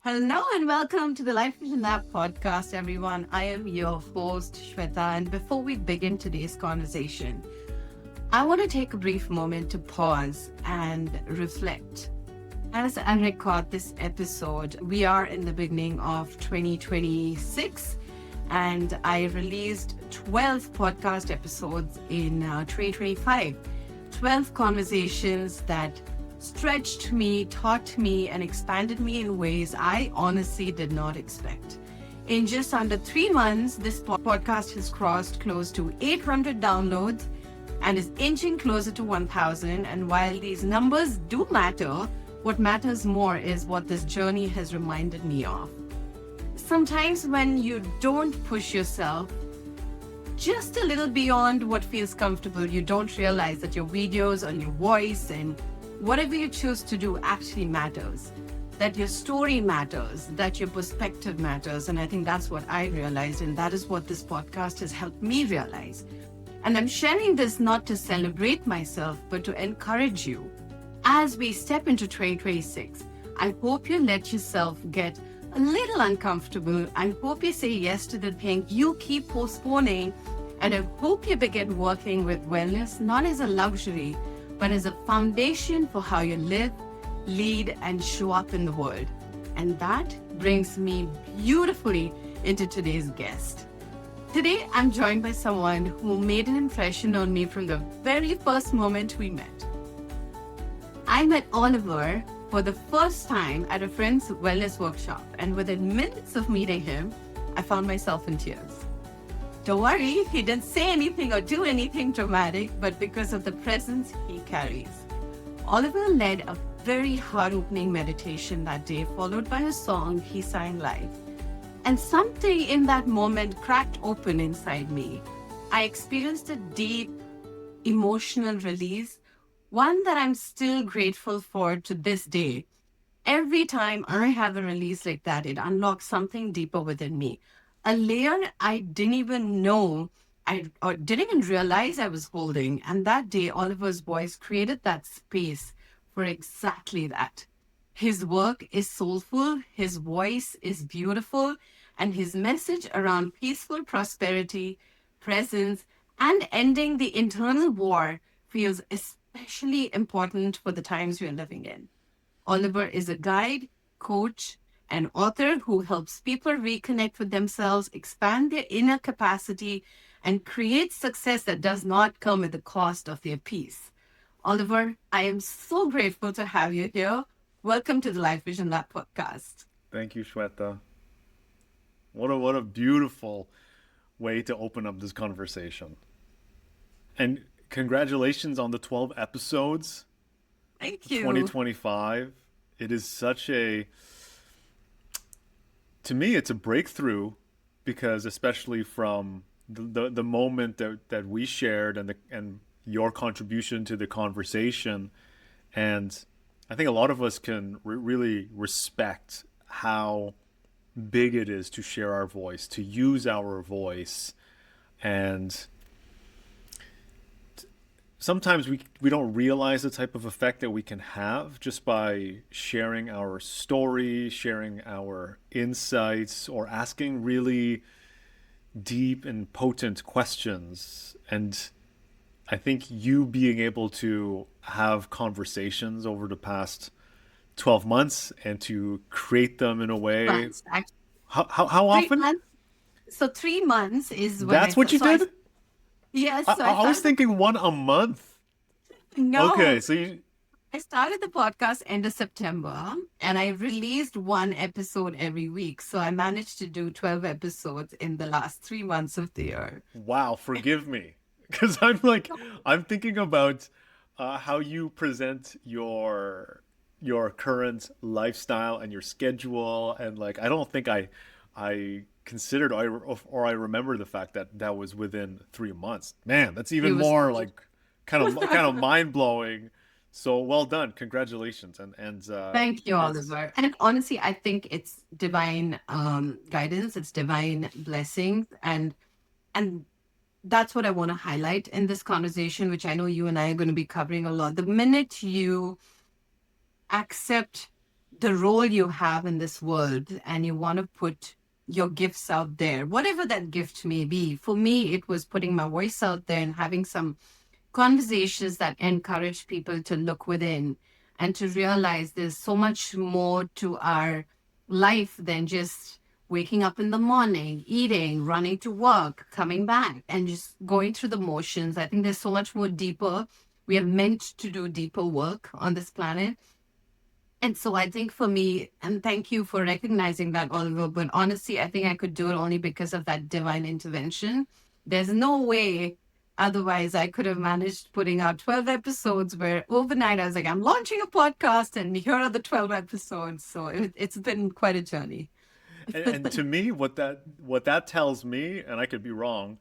Hello and welcome to the LifeVision Lab podcast, everyone. I am your host, Shwetha. And before we begin today's conversation, I want to take a brief moment to pause and reflect. As I record this episode, we are in the beginning of 2026, and I released 12 podcast episodes in 2025. 12 conversations that stretched me, taught me, and expanded me in ways I honestly did not expect. In just under 3 months, this podcast has crossed close to 800 downloads and is inching closer to 1,000. And while these numbers do matter, what matters more is what this journey has reminded me of. Sometimes when you don't push yourself just a little beyond what feels comfortable, you don't realize that your videos or your voice and whatever you choose to do actually matters, that your story matters, that your perspective matters. And I think that's what I realized. And that is what this podcast has helped me realize. And I'm sharing this not to celebrate myself, but to encourage you. As we step into 2026, I hope you let yourself get a little uncomfortable. I hope you say yes to the thing you keep postponing. And I hope you begin working with wellness, not as a luxury, but as a foundation for how you live, lead, and show up in the world. And that brings me beautifully into today's guest. Today, I'm joined by someone who made an impression on me from the very first moment we met. I met Oliver for the first time at a friend's wellness workshop, and within minutes of meeting him, I found myself in tears. Don't worry, he didn't say anything or do anything dramatic, but because of the presence he carries. Oliver led a very heart-opening meditation that day, followed by a song he sang live. And something in that moment cracked open inside me. I experienced a deep emotional release, one that I'm still grateful for to this day. Every time I have a release like that, it unlocks something deeper within me. A layer I didn't even know, or didn't even realize I was holding. And that day, Oliver's voice created that space for exactly that. His work is soulful, his voice is beautiful, and his message around peaceful prosperity, presence, and ending the internal war feels especially important for the times we are living in. Oliver is a guide, coach, and author who helps people reconnect with themselves, expand their inner capacity, and create success that does not come at the cost of their peace. Oliver, I am so grateful to have you here. Welcome to the Life Vision Lab podcast. Thank you, Shwetha. What a beautiful way to open up this conversation. And congratulations on the 12 episodes Thank for you. 2025. It is such a, to me, it's a breakthrough because especially from the moment that we shared and your contribution to the conversation, and I think a lot of us can really respect how big it is to share our voice, to use our voice, and sometimes we don't realize the type of effect that we can have just by sharing our story, sharing our insights, or asking really deep and potent questions. And I think you being able to have conversations over the past 12 months and to create them in a way. Months, actually, How three often? months. So 3 months is when That's what you so I did? yes, I, so I I was started the thinking one a month. Okay, no. so you, I started the podcast end of September and I released one episode every week. So I managed to do 12 episodes in the last 3 months of the year. wow, forgive me. Because I'm like, I'm thinking about how you present your current lifestyle and your schedule, and like, I don't think I considered or I remember the fact that that was within 3 months. Man, that's It even was more like kind of mind blowing. So well done, congratulations, and thank you, it's Oliver. And honestly, I think it's divine guidance, it's divine blessings, and that's what I want to highlight in this conversation, which I know you and I are going to be covering a lot. The minute you accept the role you have in this world and you want to put your gifts out there, whatever that gift may be. For me, it was putting my voice out there and having some conversations that encourage people to look within and to realize there's so much more to our life than just waking up in the morning, eating, running to work, coming back, and just going through the motions. I think there's so much more deeper. We are meant to do deeper work on this planet. And so I think for me, and thank you for recognizing that, Oliver, but honestly, I think I could do it only because of that divine intervention. There's no way otherwise I could have managed putting out 12 episodes where overnight I was like, I'm launching a podcast and here are the 12 episodes. So it's been quite a journey. And to me, what that tells me, and I could be wrong,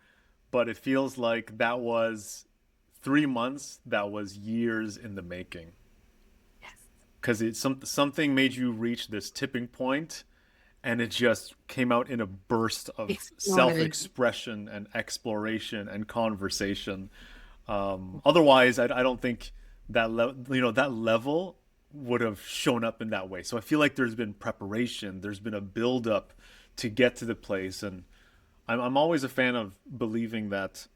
but it feels like that was 3 months, that was years in the making. Yes. Because something made you reach this tipping point, and it just came out in a burst of Exploded. self-expression and exploration and conversation. Otherwise, I don't think that level would have shown up in that way. So I feel like there's been preparation, there's been a build up to get to the place, and I'm always a fan of believing that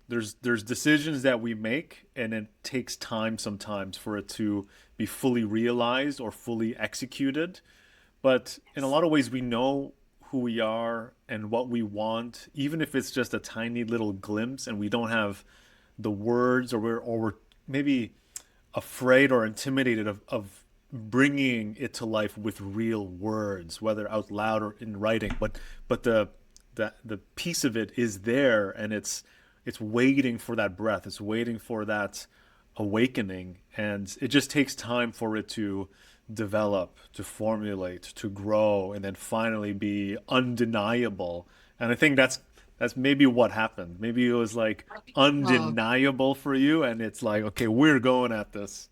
there's decisions that we make, and it takes time sometimes for it to be fully realized or fully executed. But in a lot of ways, we know who we are and what we want, even if it's just a tiny little glimpse, and we don't have the words, or we're maybe afraid or intimidated of bringing it to life with real words, whether out loud or in writing. But the piece of it is there, and it's waiting for that breath. It's waiting for that awakening, and it just takes time for it to develop, to formulate, to grow, and then finally be undeniable. And I think that's maybe what happened. Maybe it was like Well, undeniable for you, and it's like, okay, we're going at this.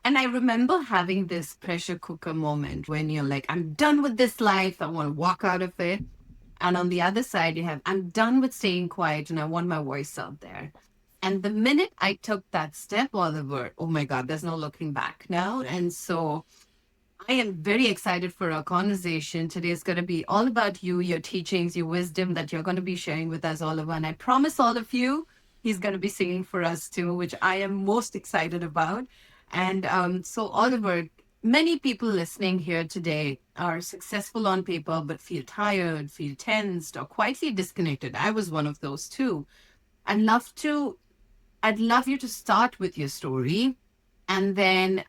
and I remember having this pressure cooker moment when you're like, I'm done with this life. I want to walk out of it. And on the other side, you have, I'm done with staying quiet and I want my voice out there. And the minute I took that step, Oliver, oh my God, there's no looking back now. And so I am very excited for our conversation. Today is going to be all about you, your teachings, your wisdom that you're going to be sharing with us, Oliver. And I promise all of you, he's going to be singing for us too, which I am most excited about. And so, Oliver, many people listening here today are successful on paper, but feel tired, feel tensed, or quietly disconnected. I was one of those too. I'd love to, I'd love you to start with your story, and then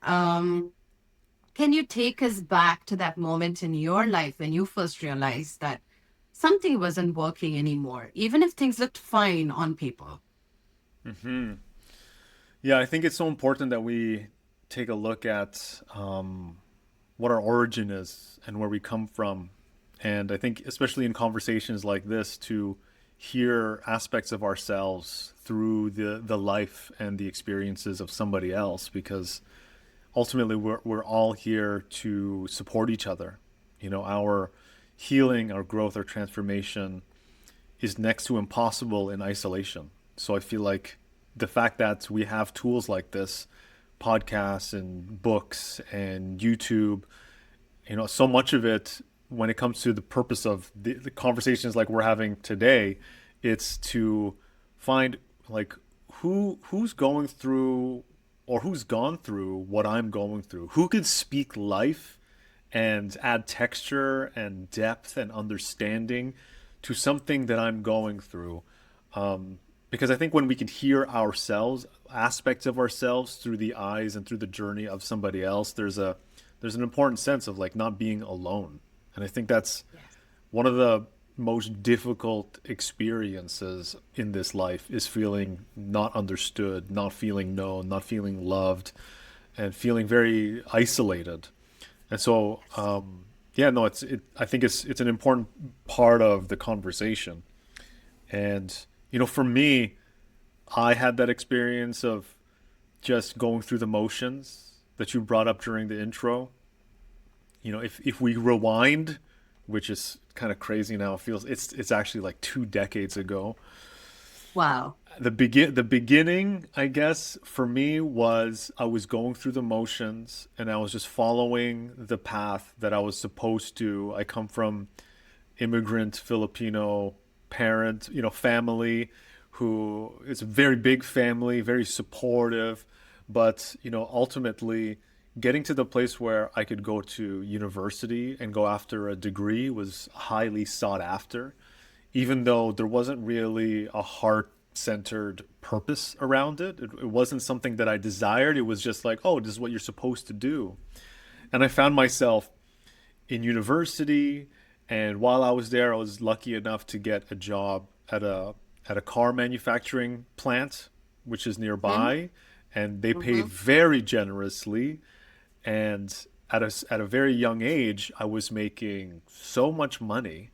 can you take us back to that moment in your life when you first realized that something wasn't working anymore, even if things looked fine on paper? Yeah, I think it's so important that we take a look at what our origin is and where we come from. And I think, especially in conversations like this, to hear aspects of ourselves through the life and the experiences of somebody else, because ultimately we're all here to support each other. Our healing, our growth, our transformation is next to impossible in isolation. So I feel like the fact that we have tools like this, podcasts and books and YouTube, so much of it, when it comes to the purpose of the conversations like we're having today, it's to find like who's going through, or who's gone through what I'm going through, who could speak life and add texture and depth and understanding to something that I'm going through. Because I think when we can hear ourselves, aspects of ourselves through the eyes and through the journey of somebody else, there's an important sense of like not being alone. And I think that's Yes. one of the most difficult experiences in this life, is feeling not understood, not feeling known, not feeling loved, and feeling very isolated. And so, yeah, no, I think it's an important part of the conversation. And for me, I had that experience of just going through the motions that you brought up during the intro. If we rewind, which is kind of crazy now, it feels it's actually like 2 decades ago. Wow. The beginning, I guess, for me was I was going through the motions and I was just following the path that I was supposed to. I come from immigrant Filipino parent, family who is a very big family, very supportive, but ultimately getting to the place where I could go to university and go after a degree was highly sought after, even though there wasn't really a heart centered purpose around it. It wasn't something that I desired. It was just like, oh, this is what you're supposed to do. And I found myself in university, and while I was there, I was lucky enough to get a job at a car manufacturing plant, which is nearby, and they paid Mm-hmm. very generously. And at a very young age, I was making so much money,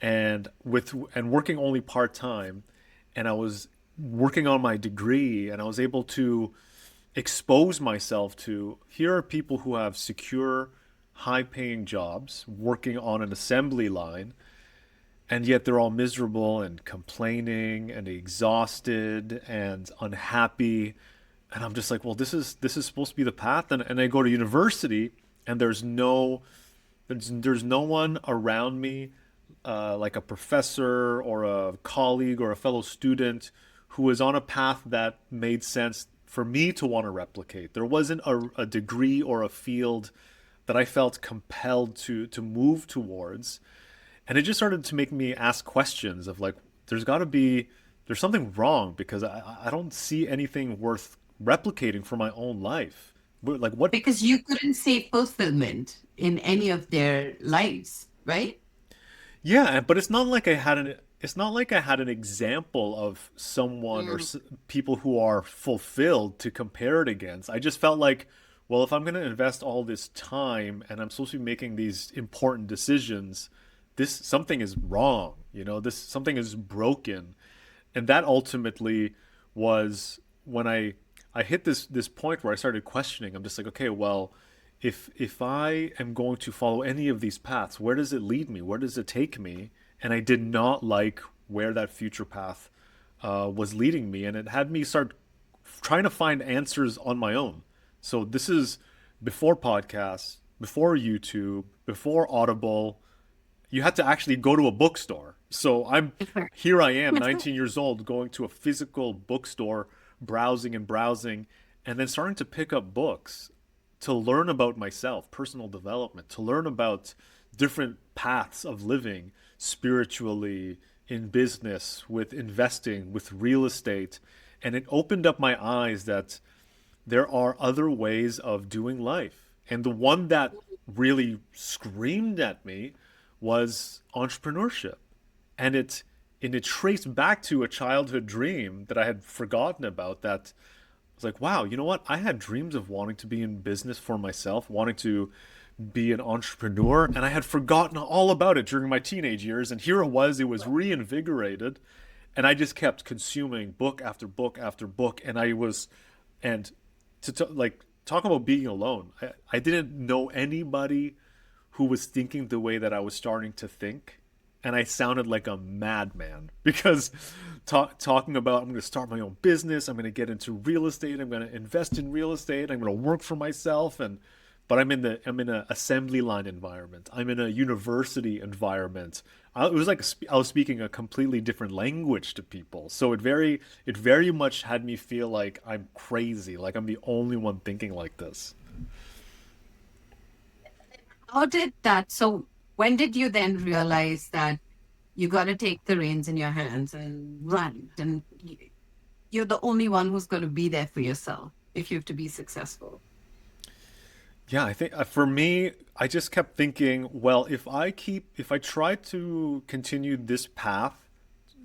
and working only part time, and I was working on my degree, and I was able to expose myself to here are people who have secure, high paying jobs working on an assembly line, and yet they're all miserable and complaining and exhausted and unhappy. And I'm just like, well, this is supposed to be the path. And I go to university, and there's no one around me, like a professor or a colleague or a fellow student who was on a path that made sense for me to want to replicate. There wasn't a degree or a field that I felt compelled to move towards. And it just started to make me ask questions of like, there's something wrong because I don't see anything worth replicating for my own life. Like what? Because you couldn't see fulfillment in any of their lives, right? Yeah, but it's not like I had an example of someone or Mm. people who are fulfilled to compare it against. I just felt like, well, if I'm going to invest all this time and I'm supposed to be making these important decisions, this something is wrong, this something is broken. And that ultimately was when I hit this point where I started questioning. I'm just like, okay, well, if I am going to follow any of these paths, where does it lead me? Where does it take me? And I did not like where that future path was leading me, and it had me start trying to find answers on my own. So this is before podcasts, before YouTube, before Audible. You had to actually go to a bookstore. So here I am, 19 years old, going to a physical bookstore, browsing and browsing, and then starting to pick up books to learn about myself, personal development, to learn about different paths of living spiritually, in business, with investing, with real estate. And it opened up my eyes that there are other ways of doing life. And the one that really screamed at me was entrepreneurship. And it traced back to a childhood dream that I had forgotten about, that was like, wow, you know what? I had dreams of wanting to be in business for myself, wanting to be an entrepreneur, and I had forgotten all about it during my teenage years. And here it was reinvigorated, and I just kept consuming book after book after book. And like talk about being alone. I didn't know anybody who was thinking the way that I was starting to think, and I sounded like a madman because talking about I'm going to start my own business, I'm going to get into real estate, I'm going to invest in real estate, I'm going to work for myself, and but I'm in an assembly line environment, I'm in a university environment. It was like I was speaking a completely different language to people, so it very much had me feel like I'm crazy, like I'm the only one thinking like this. How did that? So, when did you then realize that you got to take the reins in your hands and run? And you're the only one who's going to be there for yourself if you have to be successful. Yeah, I think for me, I just kept thinking, well, if I try to continue this path,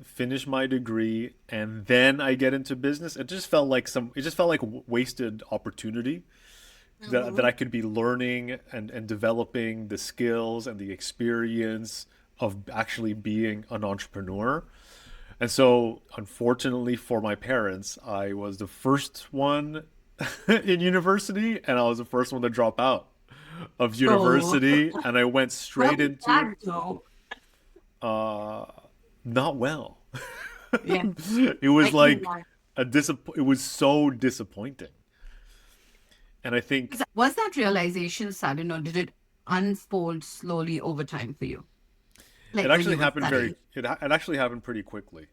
finish my degree, and then I get into business, it just felt like wasted opportunity that Mhm. I could be learning and developing the skills and the experience of actually being an entrepreneur. And so, unfortunately for my parents, I was the first one in university, and I was the first one to drop out of So, university, and I went how straight did into that go? uh, not well. Yeah. It was I can like imagine. it was so disappointing. And I think Was that realization sudden or did it unfold slowly over time for you? it Like when actually you were happened studying? it actually happened pretty quickly.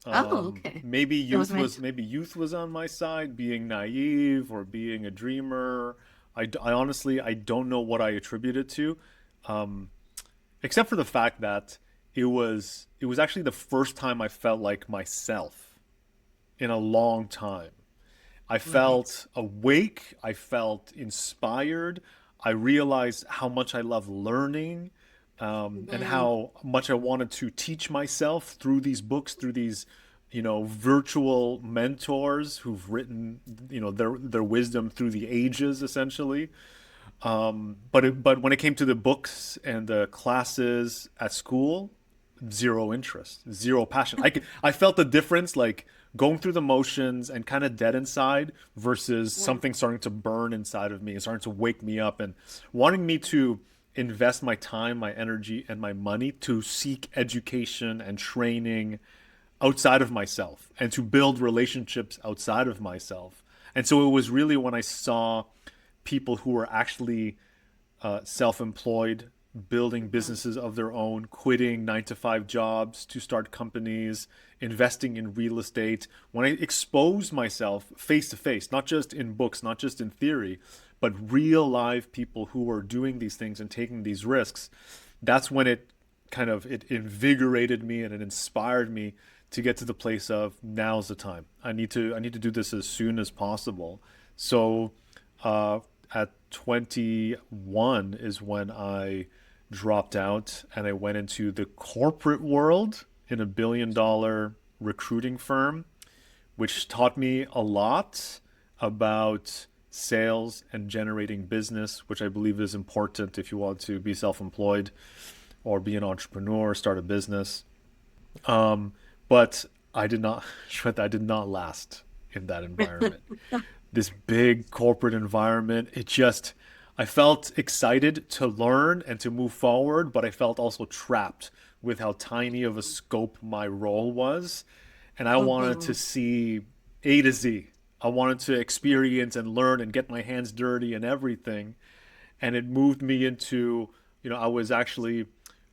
Oh, okay. It was meant. Maybe youth was on my side, being naive or being a dreamer. I honestly I don't know what I attribute it to, um, except for the fact that it was actually the first time I felt like myself in a long time. I Right. felt awake. I felt inspired. I realized how much I love learning, and Mhm. how much I wanted to teach myself through these books, through these, virtual mentors who've written, their wisdom through the ages, essentially. But when it came to the books and the classes at school, zero interest, zero passion. I felt the difference, like going through the motions and kind of dead inside versus Yeah. something starting to burn inside of me and starting to wake me up and wanting me to invest my time, my energy, and my money to seek education and training outside of myself and to build relationships outside of myself. And so it was really when I saw people who were actually self-employed, building Mhm. businesses of their own, quitting 9 to 5 jobs to start companies, investing in real estate. When I exposed myself face to face, not just in books, not just in theory, but real live people who were doing these things and taking these risks, that's when it invigorated me and it inspired me to get to the place of now's the time. I need to do this as soon as possible. So uh, at 21 is when I dropped out and I went into the corporate world in a $1 billion recruiting firm, which taught me a lot about sales and generating business, which I believe is important if you want to be self employed or be an entrepreneur, start a business. But I did not, Shweta, I did not last in that environment. This big corporate environment, I felt excited to learn and to move forward, but I felt also trapped with how tiny of a scope my role was. And I wanted to Mhm. see A to Z. I wanted to experience and learn and get my hands dirty and everything. And it moved me into, I was actually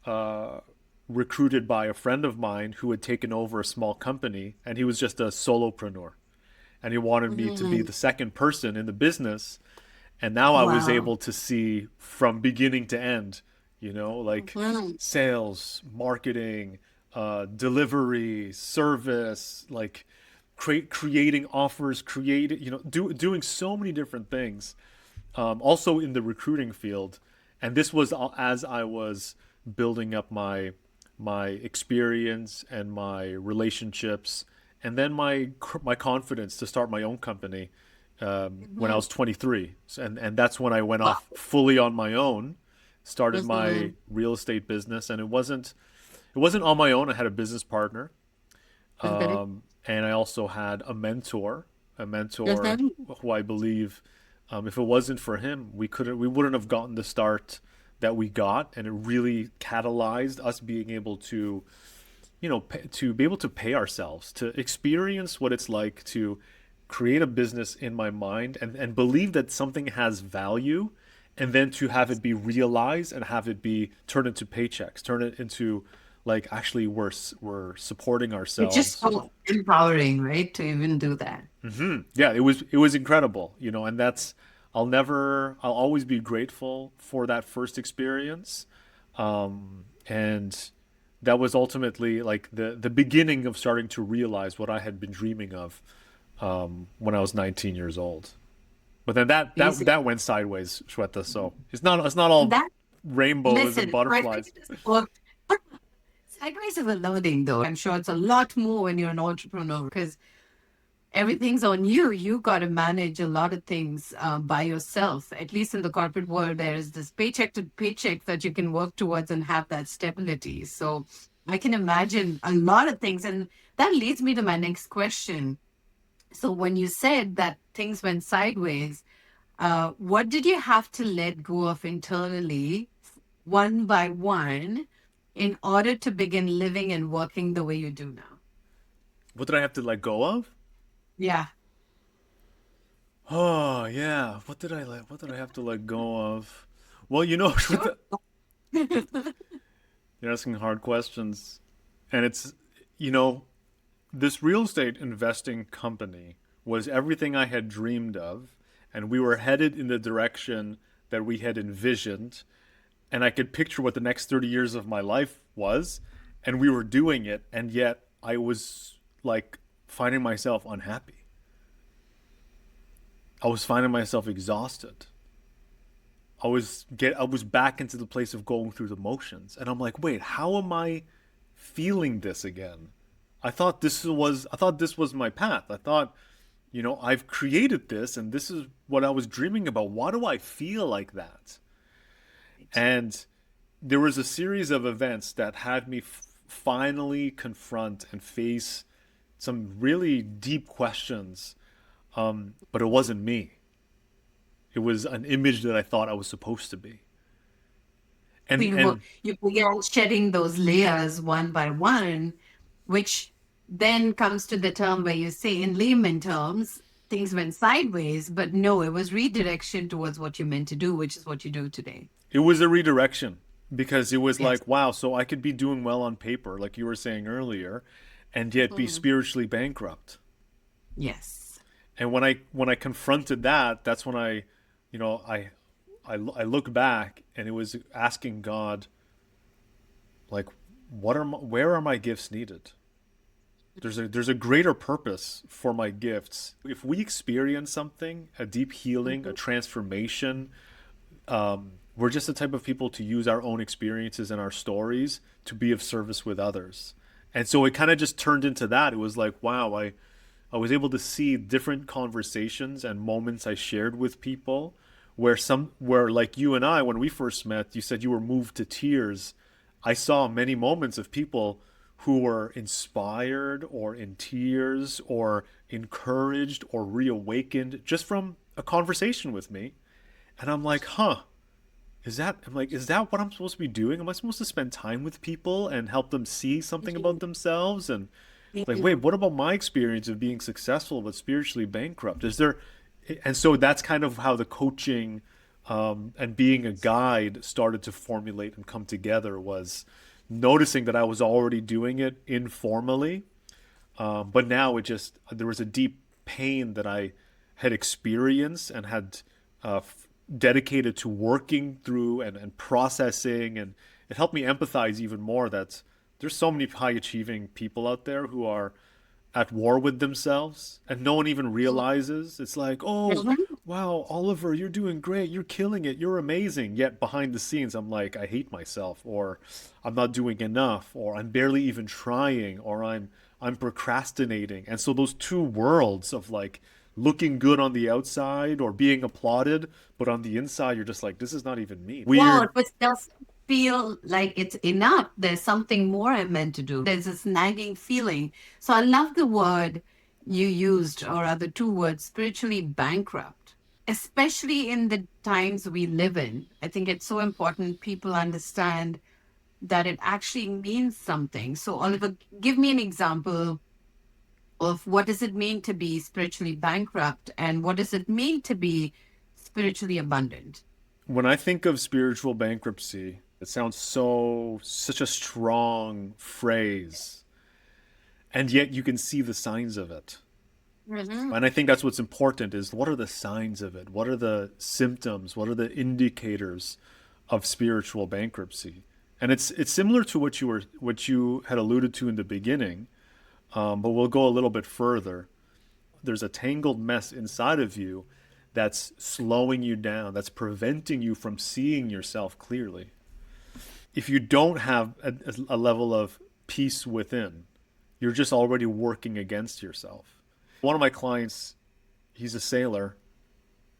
uh, recruited by a friend of mine who had taken over a small company, and he was just a solopreneur. And he wanted me to be Mhm. the second person in the business. And now I was Wow. able to see from beginning to end, like Mhm. sales, marketing, delivery, service, like creating offers, doing so many different things. Also in the recruiting field, and this was as I was building up my experience and my relationships, and then my confidence to start my own company when I Mhm. was 23, and that's when I went Wow. off fully on my own, started my Mhm. real estate business, and it wasn't on my own. I had a business partner, Okay. and I also had a mentor Mhm. who I believe, if it wasn't for him, we wouldn't have gotten the start that we got, and it really catalyzed us being able to, to be able to pay ourselves, to experience what it's like to create a business in my mind and believe that something has value, and then to have it be realized and have it be turned into paychecks, turn it into like actually we're supporting It's just ourselves. so empowering, right? To even do that. Yeah, it was incredible, and I'll always be grateful for that first experience. And that was ultimately like the beginning of starting to realize what I had been dreaming of when I was 19 years old. But then Amazing. that went sideways, Shweta. So it's not all That, rainbows and listen, my butterflies. fingers work. Sideways is a learning, though. I'm sure it's a lot more when you're an entrepreneur because everything's on you. You got to manage a lot of things by yourself. At least in the corporate world, there is this paycheck to paycheck that you can work towards and have that stability. So I can imagine a lot of things. And that leads me to my next question. So when you said that things went sideways, what did you have to let go of internally, one by one, in order to begin living and working the way you do now? What did I have to let go of? Yeah. Oh yeah. What did I have to let go of? Well, Sure. you're asking hard questions. And it's, you know, this real estate investing company was everything I had dreamed of, and we were headed in the direction that we had envisioned, and I could picture what the next 30 years of my life was, and we were doing it, and yet I was like finding myself unhappy. I was finding myself exhausted. I was back into the place of going through the motions, and I'm like, "Wait, how am I feeling this again? I thought this was my path. I thought, I've created this and this is what I was dreaming about. Why do I feel like that?" And there was a series of events that had me finally confront and face some really deep questions. But it wasn't me. It was an image that I thought I was supposed to be. So And and you began shedding those layers one by one, which then comes to the term where you say, in layman terms, things went sideways, but no, it was redirection towards what you meant to do, which is what you do today. it was a redirection because it was Yes. like, wow, so I could be doing well on paper, like you were saying earlier, and yet be Mhm. spiritually bankrupt. Yes. And when I confronted that, that's when you know, I look back and it was asking God, like, where are my gifts needed? There's a greater purpose for my gifts. If we experience something, a deep healing, a Mhm. transformation, we're just the type of people to use our own experiences and our stories to be of service with others. And so it kind of just turned into that. It was like, wow, I was able to see different conversations and moments I shared with people where like you and I when we first met, you said you were moved to tears. I saw many moments of people who were inspired or in tears or encouraged or reawakened just from a conversation with me. And I'm like, huh, is that what I'm supposed to be doing? Am I supposed to spend time with people and help them see something about themselves? And like, wait, what about my experience of being successful but spiritually bankrupt? Is there, and so that's kind of how the coaching and being a guide started to formulate and come together was noticing that I was already doing it informally, but now there was a deep pain that I had experienced and had dedicated to working through and processing. And it helped me empathize even more that there's so many high achieving people out there who are at war with themselves and no one even realizes. It's like, oh, Mhm. wow, Oliver, you're doing great. You're killing it. You're amazing. Yet behind the scenes, I'm like, I hate myself, or I'm not doing enough, or I'm barely even trying, or I'm procrastinating. And so those two worlds of like looking good on the outside or being applauded, but on the inside, you're just like, this is not even me. Wow, Weird. but does feel like it's enough. There's something more I'm meant to do. There's this nagging feeling. So I love the word you used, or other two words, spiritually bankrupt, especially in the times we live in. I think it's so important people understand that it actually means something. So Oliver, give me an example of what does it mean to be spiritually bankrupt and what does it mean to be spiritually abundant? When I think of spiritual bankruptcy, it sounds such a strong phrase, and yet you can see the signs of it. Mhm. And I think that's what's important is what are the signs of it? What are the symptoms? What are the indicators of spiritual bankruptcy? And it's similar to what you had alluded to in the beginning, but we'll go a little bit further. There's a tangled mess inside of you that's slowing you down, that's preventing you from seeing yourself clearly. If you don't have a level of peace within, you're just already working against yourself. One of my clients, he's a sailor,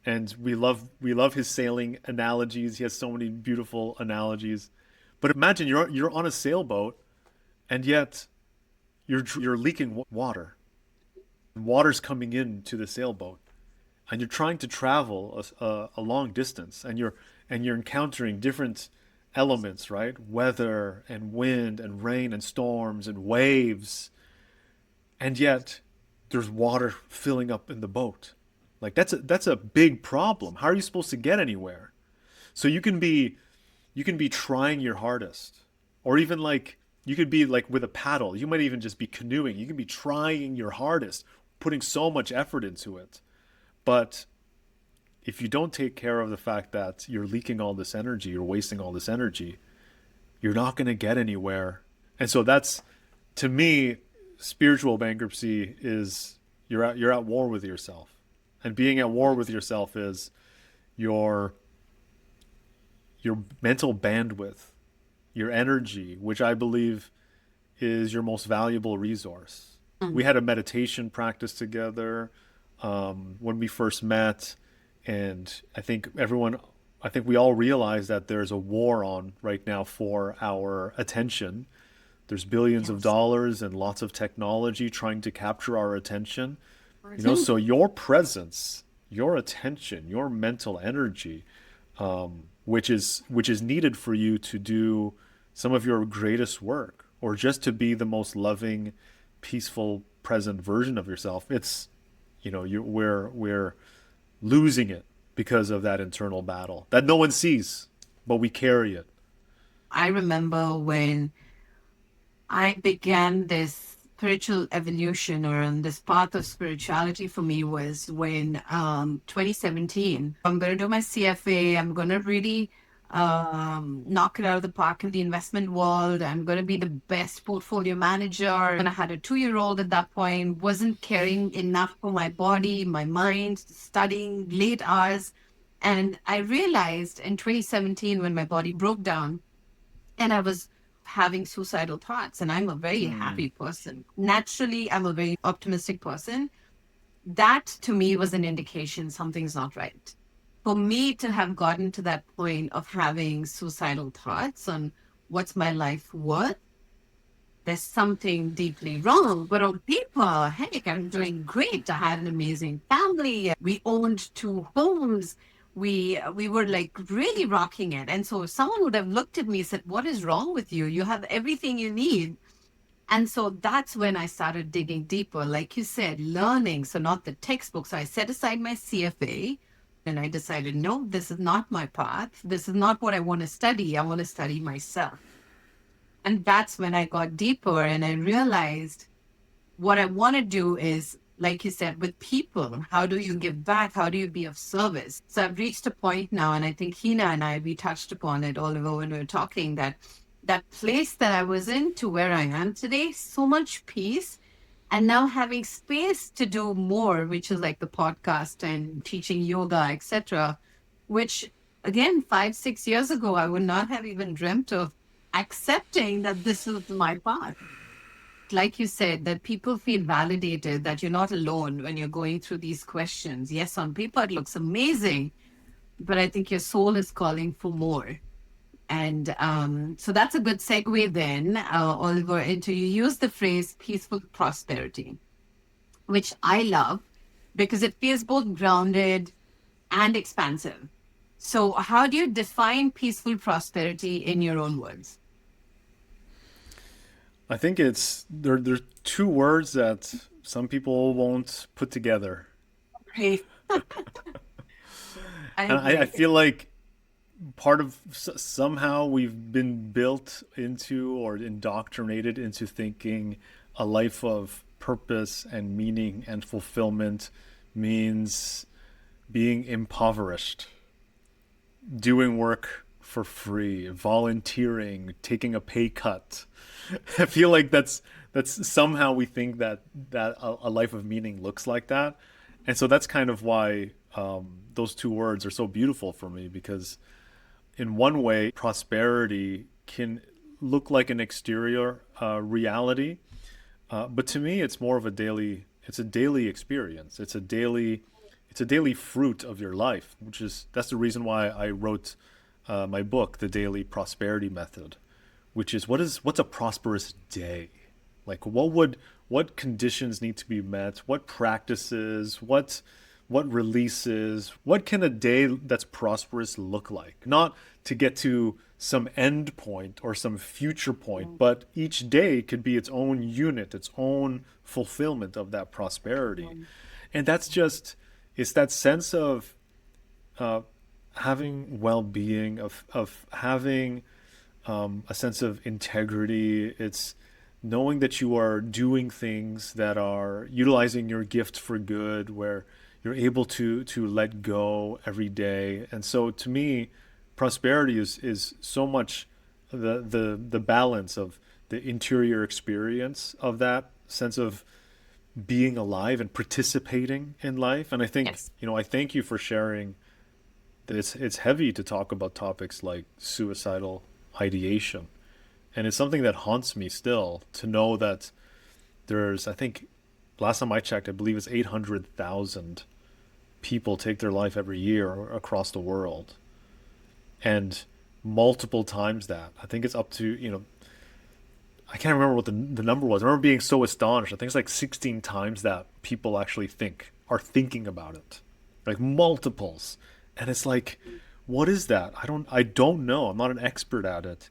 and we love his sailing analogies. He has so many beautiful analogies. But imagine you're on a sailboat, and yet you're leaking water. Water's coming into the sailboat, and you're trying to travel a long distance, and you're encountering different elements, right? Weather and wind and rain and storms and waves, and yet there's water filling up in the boat. Like that's a big problem. How are you supposed to get anywhere? So you can be trying your hardest, or even like you could be like with a paddle. You might even just be canoeing. You can be trying your hardest, putting so much effort into it. But if you don't take care of the fact that you're leaking all this energy, you're wasting all this energy, you're not going to get anywhere. And so that's, to me, spiritual bankruptcy is you're at war with yourself. And being at war with yourself is your your mental bandwidth, your energy, which I believe is your most valuable resource. We had a meditation practice together when we first met, and I think we all realize that there's a war on right now for our attention. There's billions of Yes. dollars and lots of technology trying to capture our attention. You know, Mhm. so your presence, your attention, your mental energy, which is needed for you to do some of your greatest work, or just to be the most loving, peaceful, present version of yourself. It's, you know, we're losing it because of that internal battle that no one sees, but we carry it. I remember when I began this spiritual evolution, or on this path of spirituality for me, was when 2017. I'm going to do my CFA. I'm going to really knock it out of the park in the investment world. I'm going to be the best portfolio manager. And I had a 2-year-old at that point, wasn't caring enough for my body, my mind, studying late hours. And I realized in 2017, when my body broke down, and I was having suicidal thoughts. And I'm a very Hmm. happy person. Naturally, I'm a very optimistic person. That to me was an indication something's not right. For me to have gotten to that point of having suicidal thoughts on what's my life worth, there's something deeply wrong. But on paper, heck, I'm doing great. I had an amazing family. We owned 2 homes. We were like really rocking it. And so if someone would have looked at me and said, "What is wrong with you? You have everything you need." And so that's when I started digging deeper, like you said, learning. So not the textbook. So I set aside my CFA and I decided, no, this is not my path. This is not what I want to study. I want to study myself. And that's when I got deeper and I realized what I want to do is, like you said, with people, how do you give back? How do you be of service? So I've reached a point now, and I think Hina and I, we touched upon it, Oliver, when we were talking, that that place that I was in to where I am today, so much peace. And now having space to do more, which is like the podcast and teaching yoga, etc., which again, 5, 6 years ago, I would not have even dreamt of accepting that this is my path. Like you said, that people feel validated, that you're not alone when you're going through these questions. Yes, on paper, it looks amazing, but I think your soul is calling for more. And so that's a good segue then, Oliver, into you use the phrase peaceful prosperity, which I love because it feels both grounded and expansive. So, how do you define peaceful prosperity in your own words? I think it's there's two words that some people won't put together. Great. I And I agree. feel like part of somehow we've been built into or indoctrinated into thinking a life of purpose and meaning and fulfillment means being impoverished, doing work for free, volunteering, taking a pay cut. I feel like that's somehow we think that a life of meaning looks like that, and so that's kind of why those two words are so beautiful for me, because in one way, prosperity can look like an exterior reality, but to me, it's more of a daily. It's a daily experience. It's a daily fruit of your life, which is that's the reason why I wrote my book, The Daily Prosperity Method, which is what's a prosperous day? Like what conditions need to be met? What practices? What releases? What can a day that's prosperous look like? Not to get to some end point or some future point, but each day could be its own unit, its own fulfillment of that prosperity. And that's just, it's that sense of uh, having well-being, of having a sense of integrity. It's knowing that you are doing things that are utilizing your gift for good, where you're able to let go every day. And so to me, prosperity is so much the balance of the interior experience of that sense of being alive and participating in life. And I think, Yes. I thank you for sharing that it's heavy to talk about topics like suicidal ideation. And it's something that haunts me still to know that there's, I think, last time I checked, I believe it's 800,000 people take their life every year across the world. And multiple times that. I think it's up to, I can't remember what the number was. I remember being so astonished. I think it's like 16 times that people actually are thinking about it. Like multiples. And it's like, what is that? I don't know. I'm not an expert at it.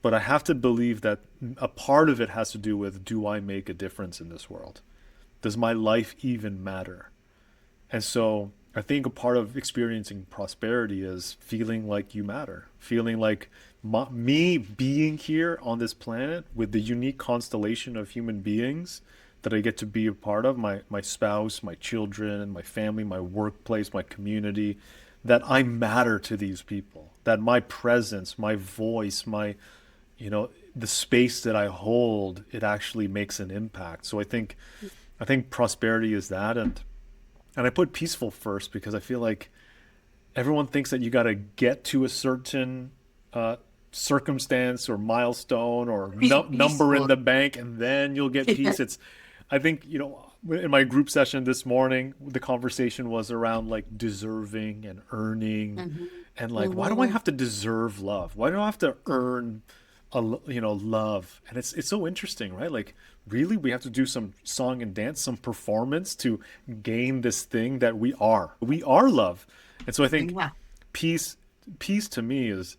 But I have to believe that a part of it has to do with, do I make a difference in this world? Does my life even matter? And so I think a part of experiencing prosperity is feeling like you matter, feeling like me being here on this planet with the unique constellation of human beings that I get to be a part of, my spouse, my children, my family, my workplace, my community, that I matter to these people, that my presence, my voice, the space that I hold, it actually makes an impact. So I think prosperity is that, and I put peaceful first because I feel like everyone thinks that you got to get to a certain uh, circumstance or milestone or Be number in peaceful. the bank, and then you'll get peace. I think, in my group session this morning, the conversation was around like deserving and earning, Mhm. and like, why do I Mhm. have to deserve love? Why do I have to earn love? And it's so interesting, right? Like, really, we have to do some song and dance, some performance to gain this thing that we are love. And so I think Yeah. peace peace to me is,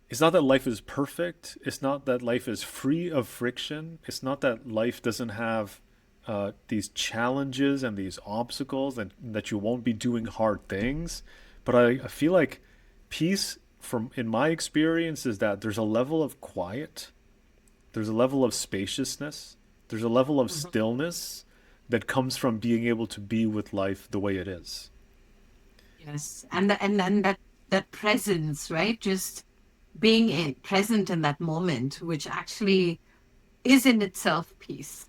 it's not that life is perfect, it's not that life is free of friction, it's not that life doesn't have these challenges and these obstacles, and that you won't be doing hard things. But I feel like peace, from in my experience, is that there's a level of quiet, there's a level of spaciousness, there's a level of Mhm. stillness that comes from being able to be with life the way it is. Yes. And that presence, right? Just being present in that moment, which actually is in itself peace.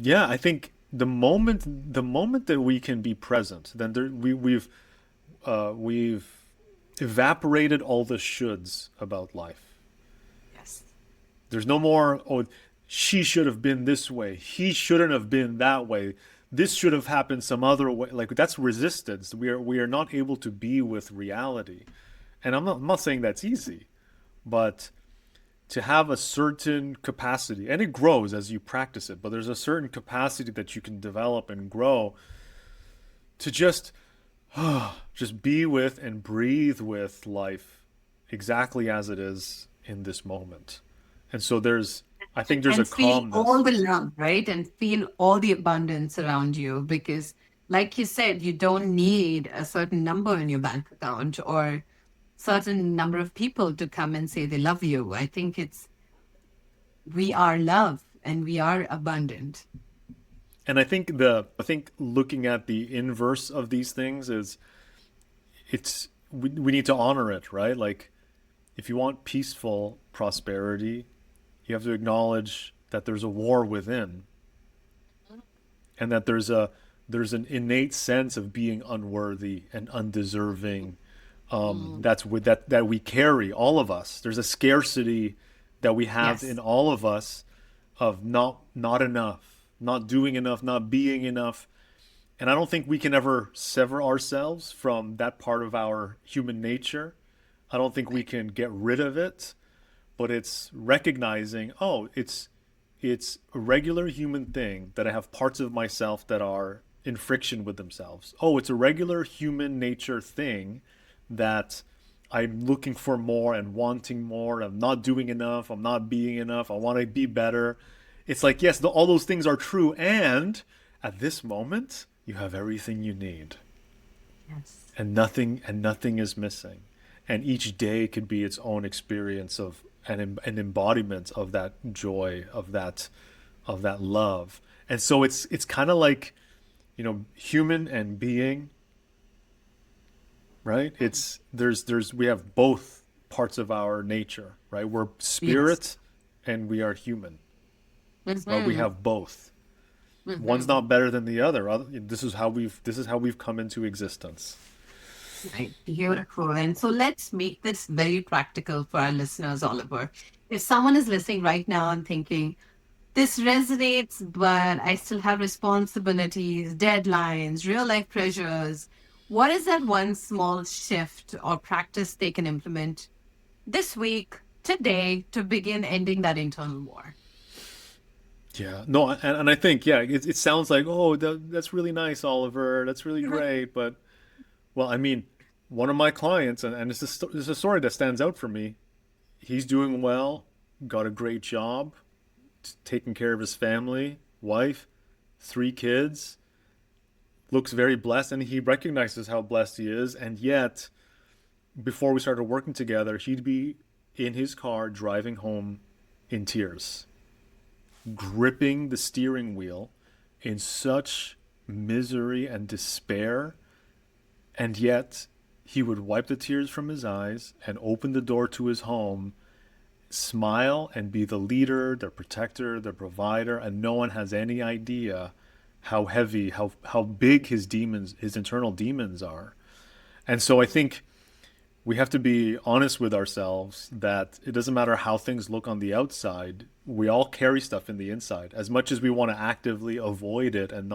Yeah, I think the moment that we can be present, then we've evaporated all the shoulds about life. Yes. There's no more, oh, she should have been this way, he shouldn't have been that way, this should have happened some other way. Like, that's resistance. We are not able to be with reality. And I'm not saying that's easy, but to have a certain capacity, and it grows as you practice it, but there's a certain capacity that you can develop and grow to just be with and breathe with life exactly as it is in this moment. And so I think there's a And feel all calmness. the love, right? And feel all the abundance around you because, like you said, you don't need a certain number in your bank account or certain number of people to come and say they love you. I think we are love and we are abundant. And I think looking at the inverse of these things is, we need to honor it, right? Like, if you want peaceful prosperity, you have to acknowledge that there's a war within, and that there's an innate sense of being unworthy and undeserving. Mm. That's with that we carry, all of us. There's a scarcity that we have in Yes. all of us, of not enough, not doing enough, not being enough. And I don't think we can ever sever ourselves from that part of our human nature. I don't think we Right. can get rid of it, but it's recognizing, oh, it's a regular human thing that I have parts of myself that are in friction with themselves. Oh, it's a regular human nature thing that I'm looking for more and wanting more. I'm not doing enough. I'm not being enough. I want to be better. It's like, yes, all those things are true. And at this moment, you have everything you need, Yes. and nothing is missing. And each day could be its own experience of an embodiment of that joy, of that love. And so it's kind of like, human and being, right? It's there's we have both parts of our nature, right? We're Yes. spirit and we are human, but we Mm-hmm. have both. One's Mm-hmm. not better than the other. This is how we've come into existence. Right. Beautiful. And so let's make this very practical for our listeners, Oliver. If someone is listening right now and thinking, this resonates, but I still have responsibilities, deadlines, real life pressures, what is that one small shift or practice they can implement this week, today, to begin ending that internal war? Yeah, no, and I think, yeah, it sounds like, oh, that's really nice, Oliver. That's really great. But, well, I mean, one of my clients, and it's a story that stands out for me. He's doing well, got a great job, taking care of his family, wife, 3 kids, looks very blessed, and he recognizes how blessed he is. And yet, before we started working together, he'd be in his car driving home in tears, gripping the steering wheel in such misery and despair. And yet, he would wipe the tears from his eyes and open the door to his home, smile, and be the leader, the protector, the provider, and no one has any idea how heavy, how big his demons, his internal demons are. And so I think we have to be honest with ourselves that it doesn't matter how things look on the outside. We all carry stuff in the inside. As much as we want to actively avoid it and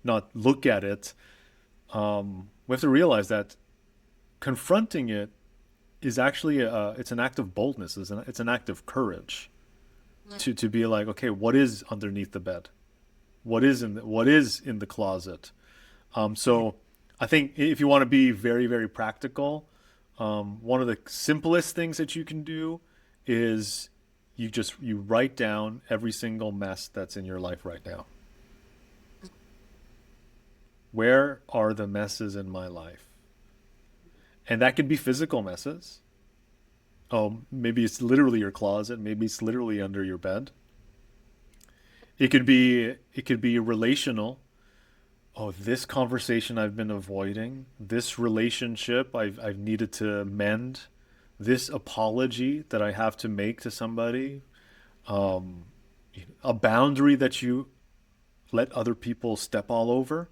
not look at it, we have to realize that confronting it is actually it's an act of boldness. It's an act of courage to be like, okay, what is underneath the bed? What is in the closet? So I think if you want to be very, very practical, one of the simplest things that you can do is you write down every single mess that's in your life right now. Where are the messes in my life? And that could be physical messes. Oh, maybe it's literally your closet, maybe it's literally under your bed. It could be relational. Oh, this conversation I've been avoiding, this relationship I've needed to mend, this apology that I have to make to somebody, um, a boundary that you let other people step all over,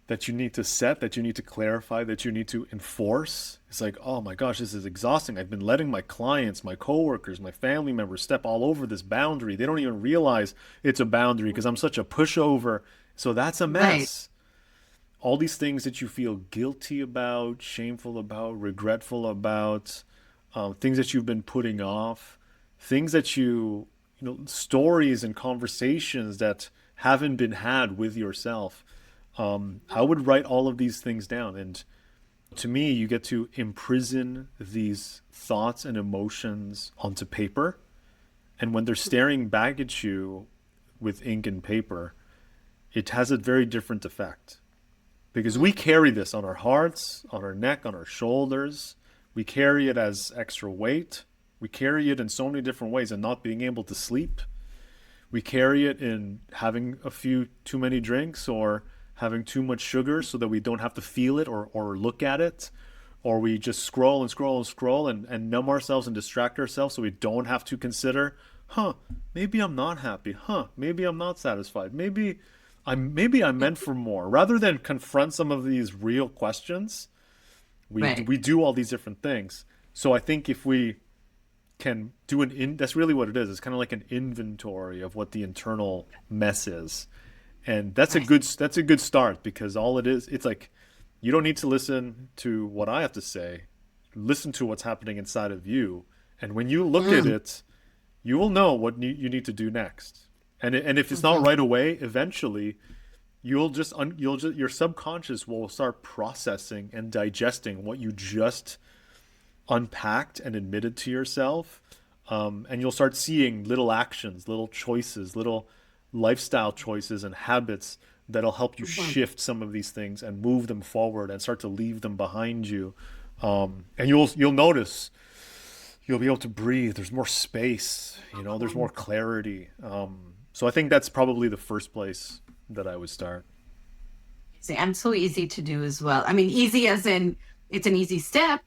that you need to set, that you need to clarify, that you need to enforce. It's like, oh my gosh, this is exhausting. I've been letting my clients, my coworkers, my family members step all over this boundary. They don't even realize it's a boundary because I'm such a pushover. So that's a Right. mess. All these things that you feel guilty about, shameful about, regretful about, things that you've been putting off, things that stories and conversations that haven't been had with yourself. I would write all of these things down. And to me, you get to imprison these thoughts and emotions onto paper. And when they're staring back at you with ink and paper, it has a very different effect because we carry this on our hearts, on our neck, on our shoulders. We carry it as extra weight. We carry it in so many different ways and not being able to sleep. We carry it in having a few too many drinks or having too much sugar so that we don't have to feel it or look at it. Or we just scroll and scroll and scroll and numb ourselves and distract ourselves so we don't have to consider, maybe I'm not happy. Maybe I'm not satisfied. Maybe I'm meant for more. Rather than confront some of these real questions, Right. we do all these different things. So I think if we can do that's really what it is. It's kind of like an inventory of what the internal mess is. And Right. that's a good start because all it is, it's like you don't need to listen to what I have to say. Listen to what's happening inside of you. And when you look at Mm. it, you will know what you need to do next. And if it's not Mhm. right away, eventually your subconscious will start processing and digesting what you just unpacked and admitted to yourself. And you'll start seeing little actions, little choices, little lifestyle choices and habits that'll help you Mhm. shift some of these things and move them forward and start to leave them behind you. And you'll notice you'll be able to breathe. There's more space, there's more clarity. So I think that's probably the first place that I would start. And so easy to do as well. I mean, easy as in it's an easy step,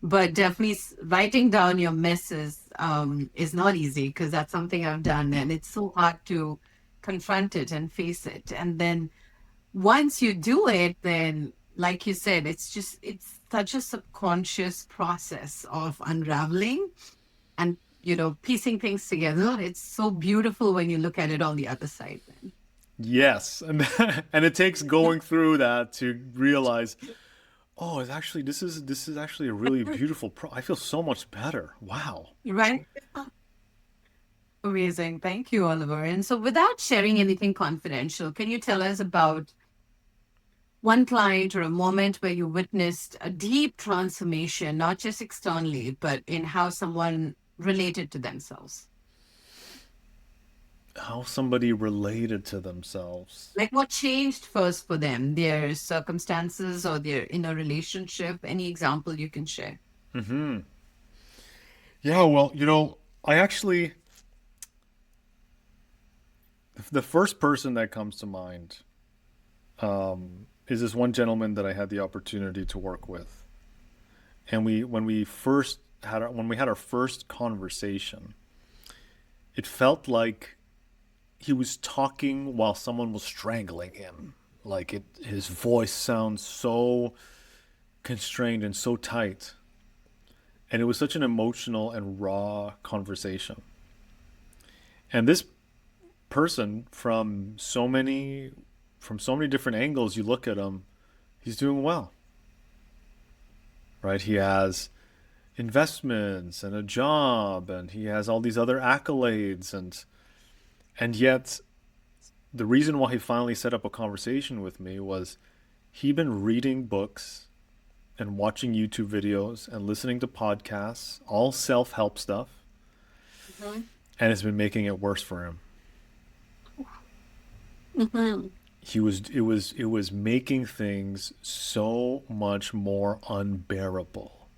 but definitely writing down your misses is not easy because that's something I've done, and it's so hard to confront it and face it. And then once you do it, then like you said, it's such a subconscious process of unraveling and piecing things together. It's so beautiful when you look at it on the other side then. Yes, and and it takes going through that to realize, oh, it's actually this is actually a really beautiful I feel so much better. Wow. Right? Amazing. Thank you, Oliver. And so, without sharing anything confidential, can you tell us about one client or a moment where you witnessed a deep transformation, not just externally, but in how someone related to themselves? How somebody related to themselves. Like what changed first for them, their circumstances or their inner relationship? Any example you can share? Hmm. Yeah, well, I actually the first person that comes to mind is this one gentleman that I had the opportunity to work with. And when we had our first conversation, it felt like he was talking while someone was strangling him. His voice sounds so constrained and so tight. And it was such an emotional and raw conversation. And this person, from so many different angles, you look at him, he's doing well, right? He has investments and a job, and he has all these other accolades, and yet the reason why he finally set up a conversation with me was he'd been reading books and watching YouTube videos and listening to podcasts, all self-help stuff, Mhm. and it's been making it worse for him. Mhm. It was making things so much more unbearable,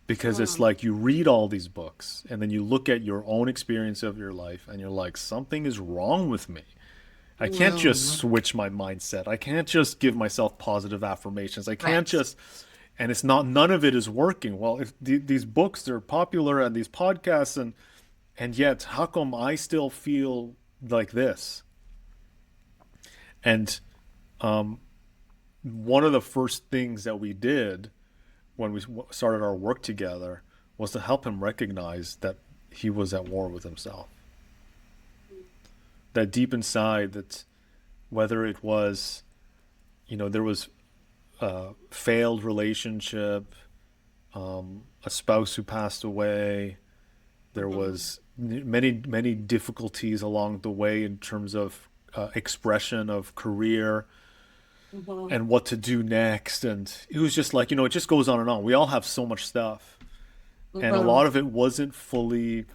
because it's Mhm. like you read all these books and then you look at your own experience of your life and you're like, something is wrong with me. I can't just Mhm. switch my mindset. I can't just give myself positive affirmations. I can't Right. just, and it's not, none of it is working. Well, if these books, they're popular, and these podcasts, and yet how come I still feel like this? And one of the first things that we did when we started our work together was to help him recognize that he was at war with himself. That deep inside, that whether it was, there was a failed relationship, a spouse who passed away, there Mhm. was many, many difficulties along the way in terms of expression of career Mhm. and what to do next. And it was just like, it just goes on and on. We all have so much stuff. And a Mhm. lot of it wasn't fully,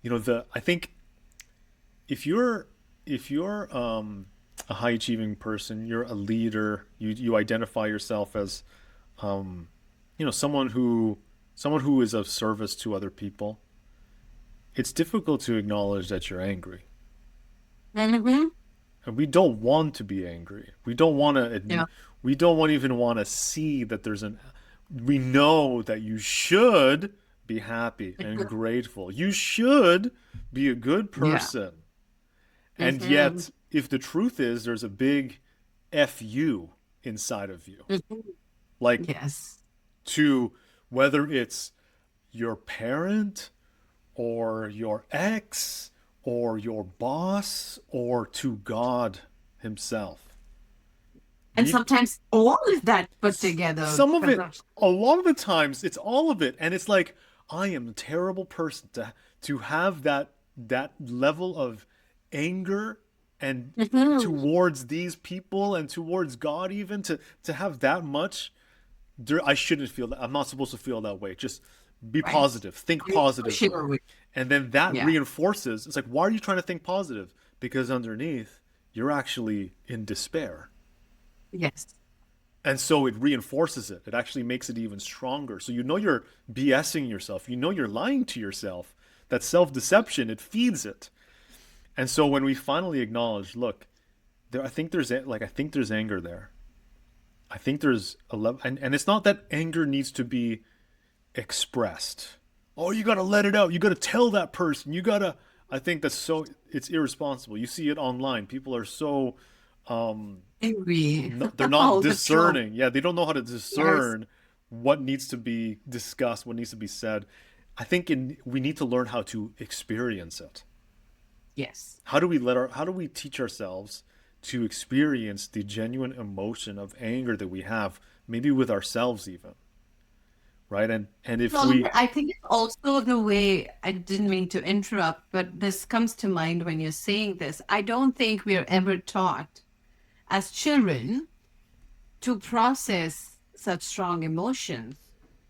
I think if you're a high achieving person, you're a leader, you identify yourself as, someone who is of service to other people. It's difficult to acknowledge that you're angry. Mhm. And we don't want to be angry. We don't want to. Yeah. We don't even want to see that there's an. We know that you should be happy and grateful. You should be a good Yeah. person. And Mhm. yet, if the truth is, there's a big "fu" inside of you, Mhm. like Yes. to whether it's your parent or your ex or your boss or to God Himself. And We sometimes all of that put together. some of it, a lot of the times, it's all of it, and it's like I am a terrible person to have that level of anger and Mhm. towards these people and towards God, even to have that much. I shouldn't feel that. I'm not supposed to feel that way. Just Be right? positive, think You push it positively. away. And then that Yeah. reinforces, it's like, why are you trying to think positive? Because underneath, you're actually in despair. Yes. And so it reinforces it. It actually makes it even stronger. So you know you're BSing yourself. You know you're lying to yourself. That self-deception, it feeds it. And so when we finally acknowledge, look, I think there's anger there. I think there's a level, and it's not that anger needs to be expressed. Oh, you got to let it out. You got to tell that person. You got to. I think it's irresponsible. You see it online. People are so Angry no, they're not all the time. discerning. Yeah, they don't know how to Yes. discern what needs to be discussed, what needs to be said. I think we need to learn how to experience it. Yes. How do we teach ourselves to experience the genuine emotion of anger that we have, maybe with ourselves even, right? And if Well, we I think it's also the way, I didn't mean to interrupt, but this comes to mind when you're saying this. I don't think we're ever taught as children to process such strong emotions.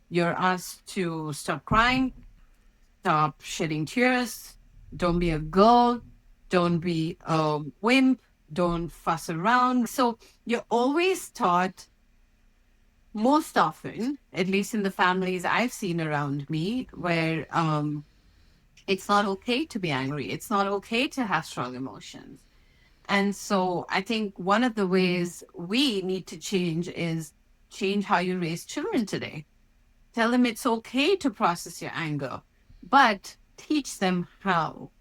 You're asked to stop crying, stop shedding tears, don't be a girl, don't be a wimp, don't fuss around. So you're always taught, most often, at least in the families I've seen around me, where it's not okay to be angry. It's not okay to have strong emotions. And so I think one of the ways we need to change is change how you raise children today. Tell them it's okay to process your anger, but teach them how.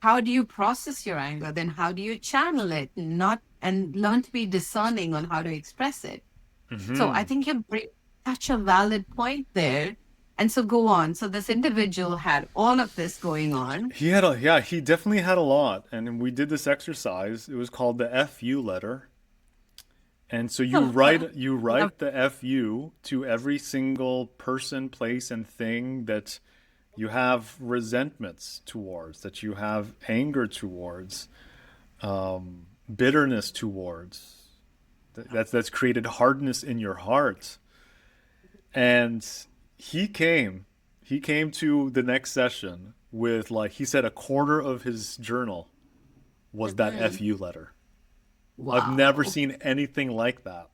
How do you process your anger? Then how do you channel it? Not and learn to be discerning on how to express it. So I Mhm. think you bring such a valid point there. And so go on. So this individual had all of this going on. he definitely had a lot. And we did this exercise. It was called the FU letter. And so you Love- write the FU to every single person, place, and thing that you have resentments towards, that you have anger towards, bitterness towards. That's created hardness in your heart. And he came, he came to the next session with, like he said, a quarter of his journal was that Mhm. FU letter. I've never Wow. seen anything like that.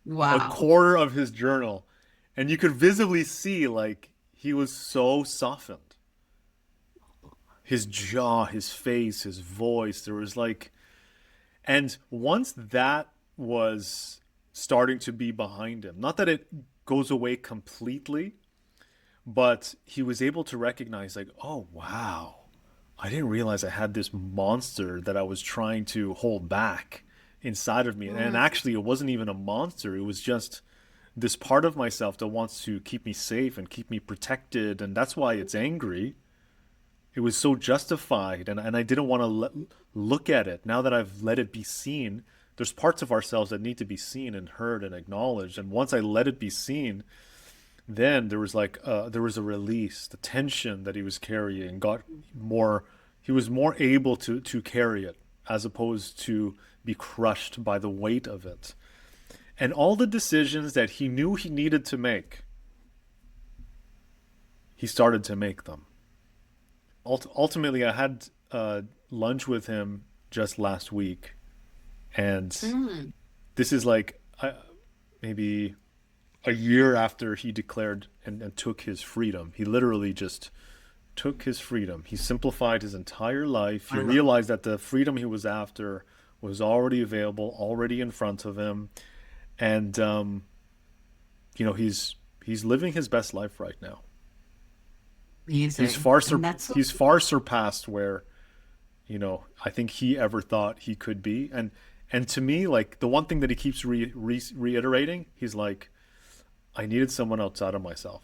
A Wow. quarter of his journal. And you could visibly see, like, he was so softened. His jaw, his face, his voice, there was like, and once that was starting to be behind him, not that it goes away completely, but he was able to recognize, like, oh, wow, I didn't realize I had this monster that I was trying to hold back inside of me. And Mm. actually, it wasn't even a monster. It was just this part of myself that wants to keep me safe and keep me protected. And that's why it's angry. It was so justified. And I didn't want to look at it. Now that I've let it be seen, there's parts of ourselves that need to be seen and heard and acknowledged. And once I let it be seen, then there was a release. The tension that he was carrying got more. He was more able to carry it as opposed to be crushed by the weight of it. And all the decisions that he knew he needed to make, he started to make them. Ultimately, I had lunch with him just last week, and Mm. this is like maybe a year after he declared and took his freedom. He literally just took his freedom. He simplified his entire life. He I love realized that the freedom he was after was already available, already in front of him, and he's living his best life right now. amazing. And that's so He's far surpassed where I think he ever thought he could be. And to me, like, the one thing that he keeps reiterating, he's like, I needed someone outside of myself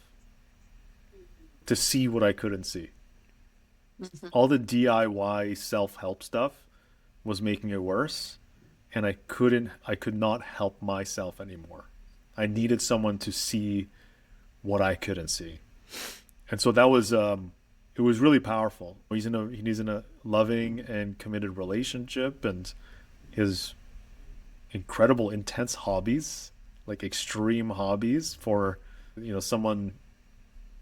to see what I couldn't see. Mhm. All the DIY self-help stuff was making it worse, and I could not help myself anymore. I needed someone to see what I couldn't see. And so that was it was really powerful. He's in a loving and committed relationship, and his incredible intense hobbies, like extreme hobbies for someone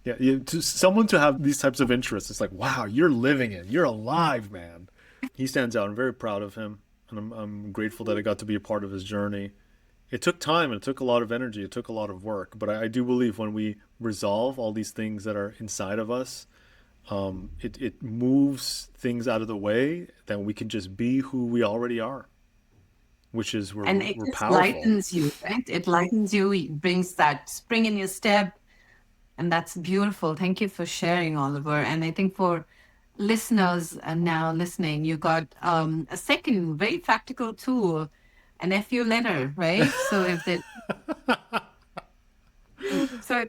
Yeah, to someone to have these types of interests, it's like, wow, you're living it. You're alive, man. He stands out. I'm very proud of him, and I'm grateful that I got to be a part of his journey. It took time and it took a lot of energy. It took a lot of work, but I do believe when we resolve all these things that are inside of us, it moves things out of the way that we can just be who we already are, which is And it we're just powerful. lightens you, right? It lightens you, it brings that spring in your step. And that's beautiful. Thank you for sharing, Oliver. And I think for listeners now listening, you got a second very practical tool, an FU letter, right? So if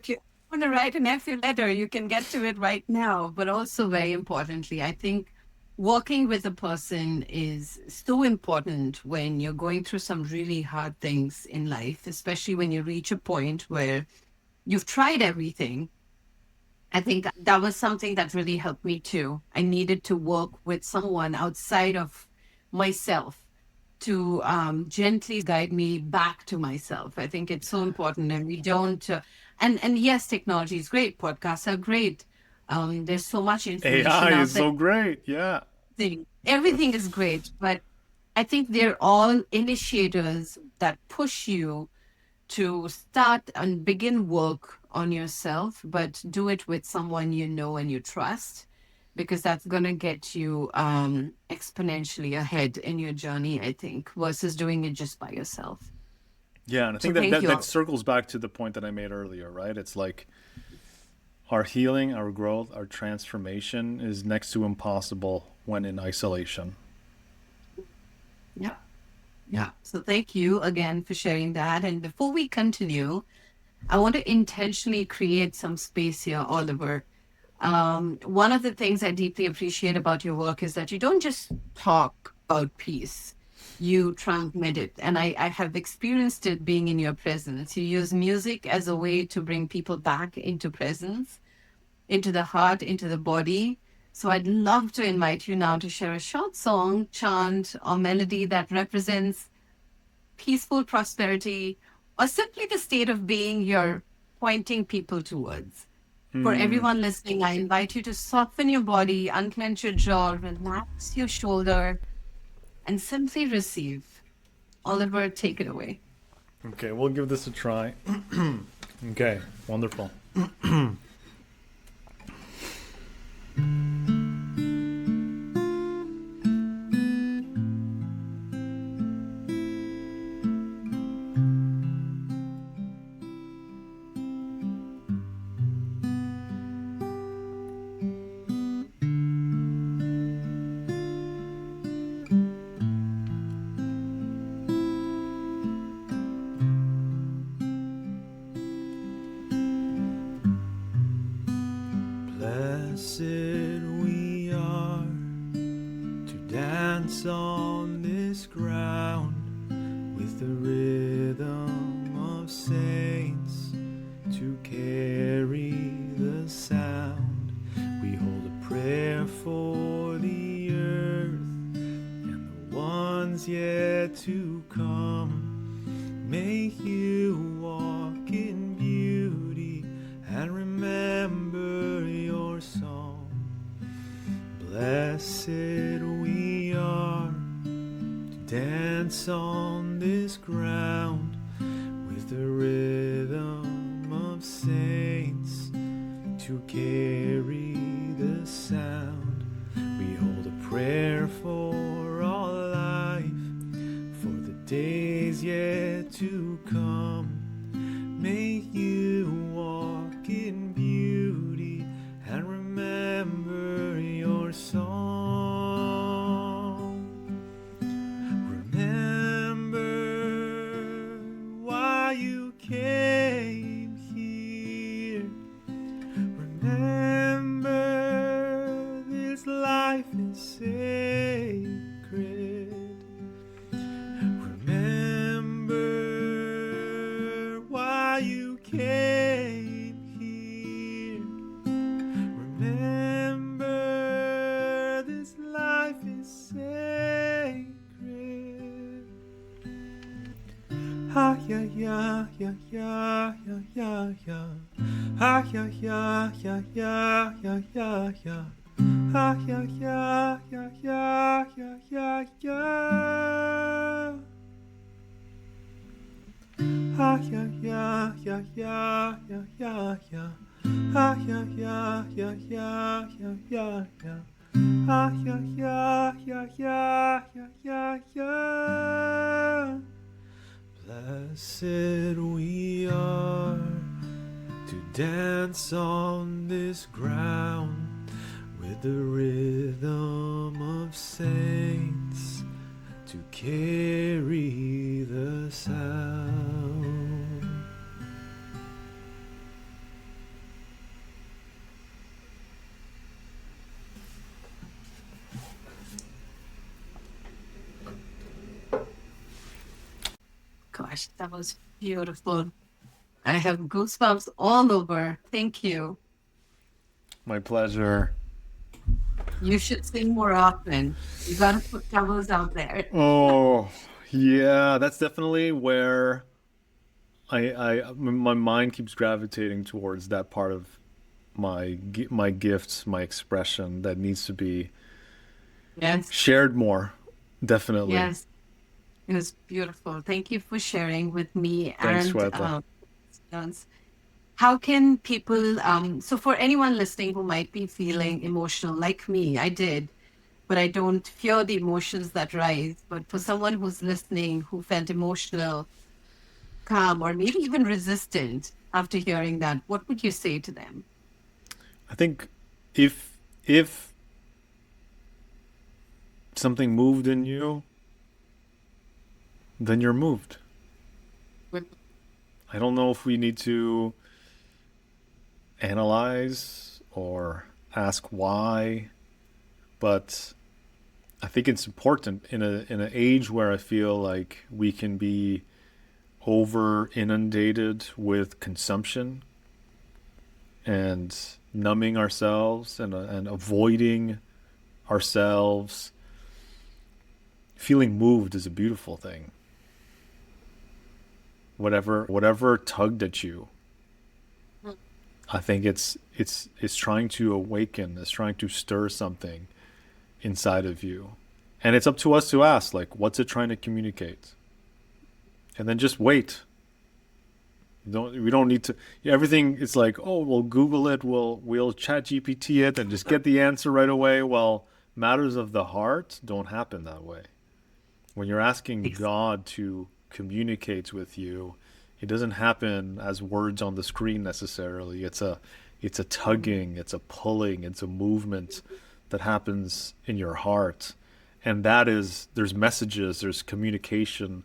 you want to write an FU letter, you can get to it right now. But also very importantly, I think working with a person is so important when you're going through some really hard things in life, especially when you reach a point where you've tried everything. I think that was something that really helped me too. I needed to work with someone outside of myself to gently guide me back to myself. I think it's so important, and we don't. And yes, technology is great. Podcasts are great. There's so much AI information out is there. so great. Yeah. Everything is great, but I think they're all initiators that push you to start and begin work on yourself, but do it with someone you know and you trust, because that's going to get you exponentially ahead in your journey, I think, versus doing it just by yourself. Yeah, and I So think that, thank that that you. circles back to the point that I made earlier, right? It's like our healing, our growth, our transformation is next to impossible when in isolation. Yeah. Yeah. So thank you again for sharing that. And before we continue, I want to intentionally create some space here, Oliver. One of the things I deeply appreciate about your work is that you don't just talk about peace, you transmit it. And I have experienced it being in your presence. You use music as a way to bring people back into presence, into the heart, into the body. So I'd love to invite you now to share a short song, chant, or melody that represents peaceful prosperity, or simply the state of being you're pointing people towards. For Hmm. everyone listening, I invite you to soften your body, unclench your jaw, relax your shoulder, and simply receive. Oliver, take it away. Okay, we'll give this a try. Okay, wonderful. Blessed we are to dance on this ground with the rhythm of saints to carry the sound. We hold a prayer for the earth and the ones yet to come. May you walk in beauty and remember your song. Blessed we are to dance on this ground with the rhythm of saints to carry the sound. We hold a prayer for all life, for the days yet to come. May you walk in beauty and remember your song. Remember why you came here. Remember this life is sacred. Remember why you came here. Remember this life is sacred. Ah, yeah, yeah, yeah, yeah, yeah, yeah, yeah. Ah yeah yeah yeah yeah yeah yeah yeah. Ah yeah yeah yeah yeah yeah yeah yeah. Ah yeah yeah yeah yeah yeah yeah yeah. Ah yeah yeah yeah yeah yeah yeah yeah. Ah yeah yeah yeah yeah yeah yeah yeah. Blessed we are to dance on this ground with the rhythm of saints to carry the sound. Gosh, that was beautiful. I have goosebumps all over. Thank you. My pleasure. You should sing more often. You got to put covers out there. Oh, yeah, that's definitely where my mind keeps gravitating towards that part of my gifts, my expression that needs to be Yes, shared more. Definitely. yes. It was beautiful. Thank you for sharing with me. Thanks, And Shwetha. Lance, how can people, so for anyone listening who might be feeling emotional like me, I did, but I don't fear the emotions that rise. But for someone who's listening who felt emotional, calm, or maybe even resistant after hearing that, what would you say to them? I think if something moved in you, then you're moved. I don't know if we need to analyze or ask why, but I think it's important in an age where I feel like we can be over inundated with consumption and numbing ourselves and avoiding ourselves. Feeling moved is a beautiful thing. Whatever tugged at you, I think it's trying to awaken, it's trying to stir something inside of you. And it's up to us to ask, like, what's it trying to communicate? And then just wait. We don't need to everything is like, oh, we'll Google it, we'll chat GPT it and just get the answer right away. Well, matters of the heart don't happen that way. When you're asking Ex- God to communicate with you, it doesn't happen as words on the screen necessarily. It's a tugging, it's a pulling, it's a movement that happens in your heart. And that is there's messages, there's communication,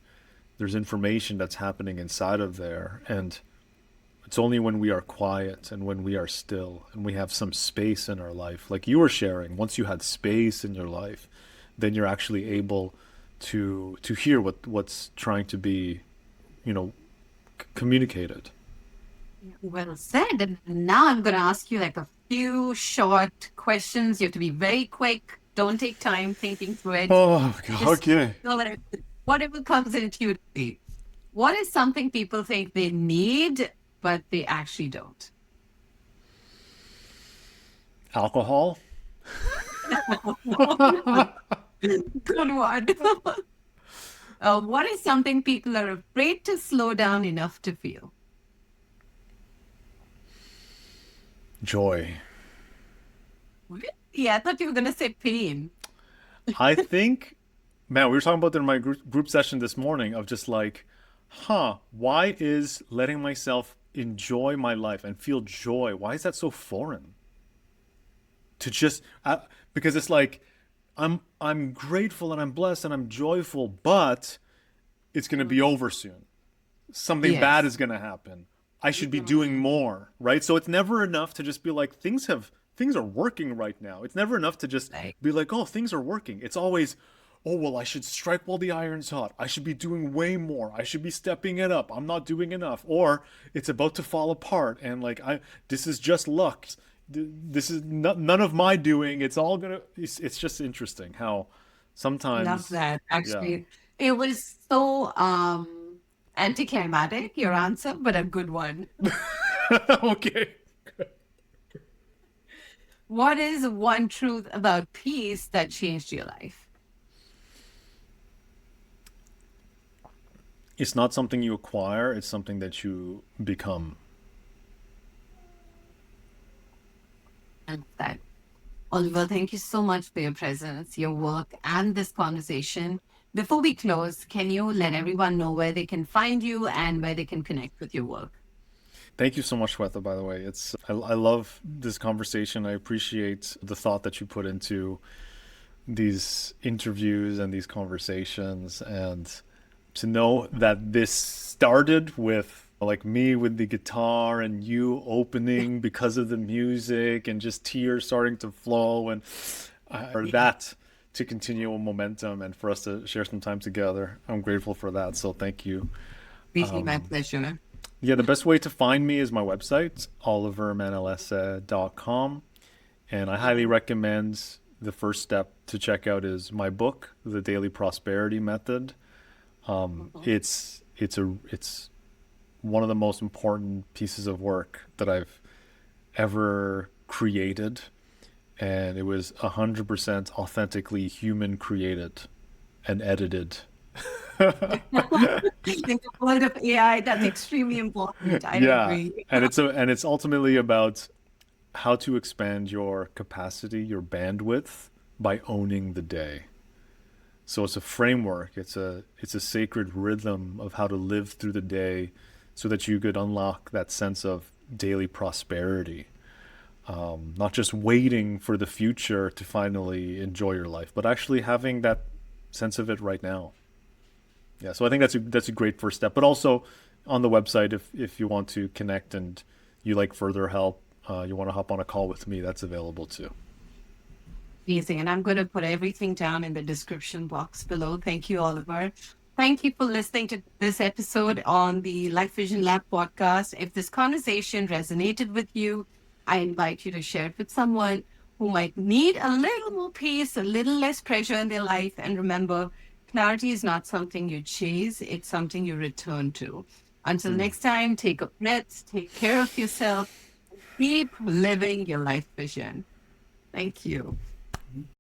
there's information that's happening inside of there. And it's only when we are quiet and when we are still and we have some space in our life, like you were sharing, once you had space in your life, then you're actually able to hear what's trying to be, you know, communicated. Well said. And now I'm going to ask you like a few short questions. You have to be very quick. Don't take time thinking through it. Oh, Just okay. know that whatever comes into you. What is something people think they need, but they actually don't? Alcohol? Good one. What is something people are afraid to slow down enough to feel? Joy. Yeah, I thought you were going to say pain. I think, man, we were talking about that in my group session this morning of just like, why is letting myself enjoy my life and feel joy, why is that so foreign? To just because it's like I'm grateful and I'm blessed and I'm joyful, but it's going to be over soon. Something bad Yes. is going to happen. I should be doing more, right? So it's never enough to just be like things are working right now. It's never enough to just Like, be like, "Oh, things are working." It's always, "Oh, well, I should strike while the iron's hot. I should be doing way more. I should be stepping it up. I'm not doing enough." Or it's about to fall apart and like I this is just luck. This is none of my doing. It's all going to it's just interesting how love sometimes that. yeah. Actually, it was so anticlimactic, your answer, but a good one. Okay. What is one truth about peace that changed your life? It's not something you acquire, it's something that you become. And that, Oliver, thank you so much for your presence, your work, and this conversation. Before we close, can you let everyone know where they can find you and where they can connect with your work? Thank you so much, Shwetha, by the way. I love this conversation. I appreciate the thought that you put into these interviews and these conversations, and to know that this started with like me with the guitar and you opening because of the music and just tears starting to flow, and for that to continue a momentum and for us to share some time together. I'm grateful for that. So thank you. Really, my pleasure. Yeah, the best way to find me is my website, olivermanalesa.com. And I highly recommend the first step to check out is my book, The Daily Prosperity Method. It's one of the most important pieces of work that I've ever created, and it was 100% authentically human created and edited. In the world of AI, that's extremely important. I Yeah, agree. and it's ultimately about how to expand your capacity, your bandwidth by owning the day. So it's a framework, it's a sacred rhythm of how to live through the day so that you could unlock that sense of daily prosperity. Not just waiting for the future to finally enjoy your life, but actually having that sense of it right now. Yeah, so I think that's a great first step. But also on the website, if you want to connect and you like further help, you want to hop on a call with me, that's available too. Amazing. And I'm going to put everything down in the description box below. Thank you, Oliver. Thank you for listening to this episode on the Life Vision Lab podcast. If this conversation resonated with you, I invite you to share it with someone who might need a little more peace, a little less pressure in their life. And remember, clarity is not something you chase, it's something you return to. Until next time, take a breath, take care of yourself, keep living your life vision. Thank you.